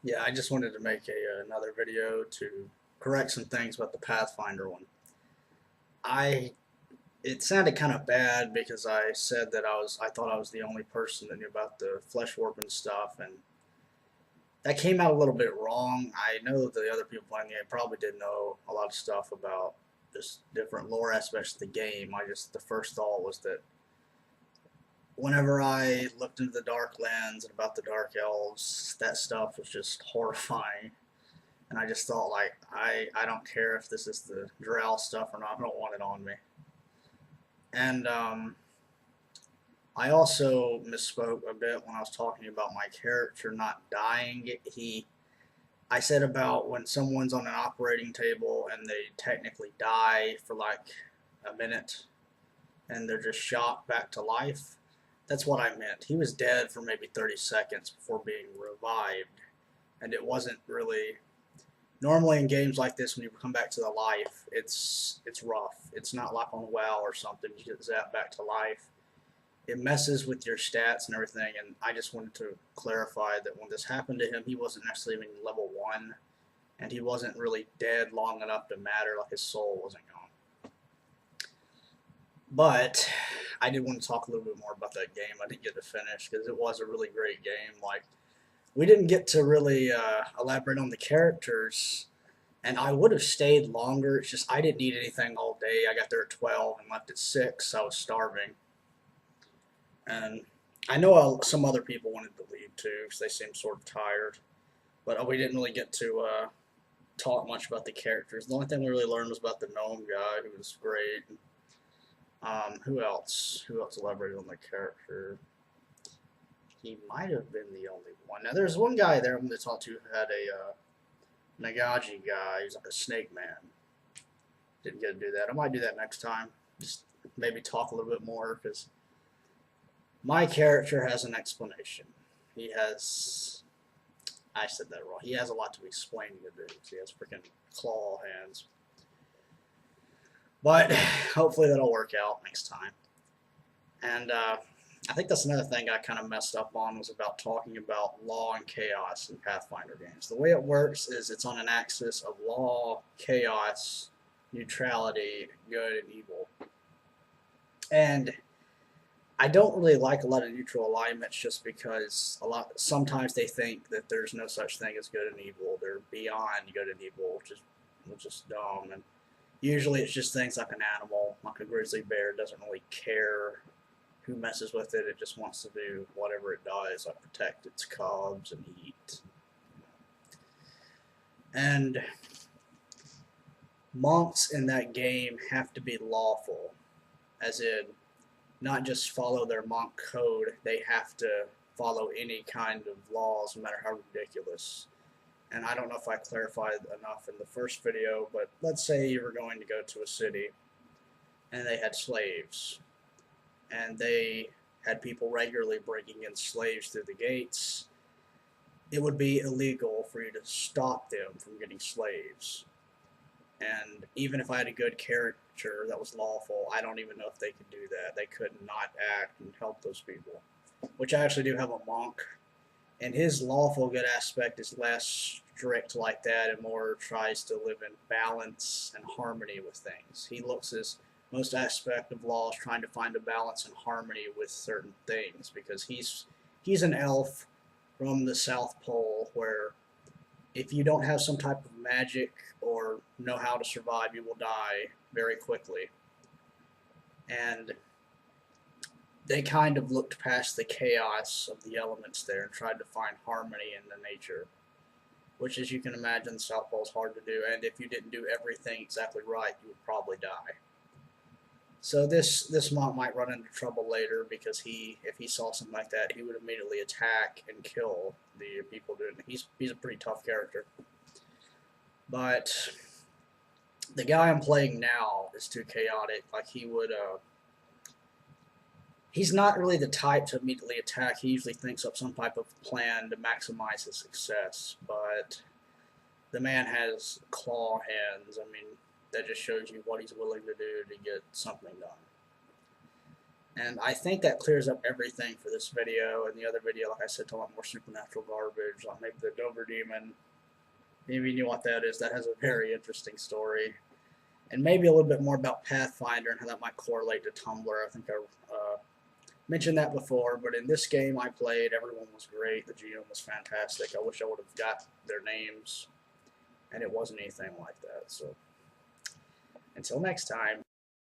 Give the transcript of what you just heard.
Yeah, I just wanted to make another video to correct some things about the Pathfinder one. I It sounded kind of bad because I said that I thought I was the only person that knew about the flesh warping stuff, and that came out a little bit wrong. I know the other people playing the game probably did know a lot of stuff about just different lore aspects of the game. The first thought was that whenever I looked into the Dark Lands and about the Dark Elves, that stuff was just horrifying. And I just thought, like, I don't care if this is the Drow stuff or not. I don't want it on me. And I also misspoke a bit when I was talking about my character not dying. I said about when someone's on an operating table and they technically die for like a minute and they're just shot back to life. That's what I meant. He was dead for maybe 30 seconds before being revived. And it wasn't really normally in games like this when you come back to the life, it's rough. It's not like on WoW or something. You get zapped back to life. It messes with your stats and everything. And I just wanted to clarify that when this happened to him, he wasn't necessarily even level 1, and he wasn't really dead long enough to matter. Like his soul wasn't gone. But I did want to talk a little bit more about that game. I didn't get to finish because it was a really great game. Like, we didn't get to really elaborate on the characters, and I would have stayed longer. It's just I didn't need anything all day. I got there at 12 and left at 6. I was starving, and I know some other people wanted to leave too because they seemed sort of tired. But we didn't really get to talk much about the characters. The only thing we really learned was about the gnome guy, who was great. Who else? Who else elaborated on the character? He might have been the only one. Now, there's one guy there I'm going to talk to who had a Nagaji guy. He's like a snake man. Didn't get to do that. I might do that next time. Just maybe talk a little bit more because my character has an explanation. He has. I said that wrong. He has a lot to explain to do. He has freaking claw hands. But hopefully that'll work out next time. And I think that's another thing I kind of messed up on was about talking about law and chaos in Pathfinder games. The way it works is it's on an axis of law, chaos, neutrality, good, and evil. And I don't really like a lot of neutral alignments just because sometimes they think that there's no such thing as good and evil. They're beyond good and evil, which is dumb. And usually it's just things like an animal, like a grizzly bear, doesn't really care who messes with it. It just wants to do whatever it does, like protect its cubs and eat. And monks in that game have to be lawful, as in not just follow their monk code, they have to follow any kind of laws, no matter how ridiculous. And I don't know if I clarified enough in the first video, but let's say you were going to go to a city and they had slaves, and they had people regularly bringing in slaves through the gates. It would be illegal for you to stop them from getting slaves. And even if I had a good character that was lawful, I don't even know if they could do that. They could not act and help those people. Which I actually do have a monk, and his lawful good aspect is less strict like that and more tries to live in balance and harmony with things. He looks as most aspect of law is trying to find a balance and harmony with certain things because he's an elf from the South Pole where if you don't have some type of magic or know how to survive, you will die very quickly. And they kind of looked past the chaos of the elements there and tried to find harmony in the nature, which, as you can imagine, the South Pole is hard to do. And if you didn't do everything exactly right, you would probably die. So this monk might run into trouble later because if he saw something like that, he would immediately attack and kill the people doing it. He's a pretty tough character. But the guy I'm playing now is too chaotic. Like he's not really the type to immediately attack. He usually thinks up some type of plan to maximize his success. But the man has claw hands. I mean, that just shows you what he's willing to do to get something done. And I think that clears up everything for this video. And the other video, like I said, talking about more supernatural garbage, like maybe the Dover Demon. Maybe you knew what that is. That has a very interesting story. And maybe a little bit more about Pathfinder and how that might correlate to Tumblr. I think I mentioned that before, but in this game I played, everyone was great. The GM was fantastic. I wish I would have got their names, and it wasn't anything like that. So until next time.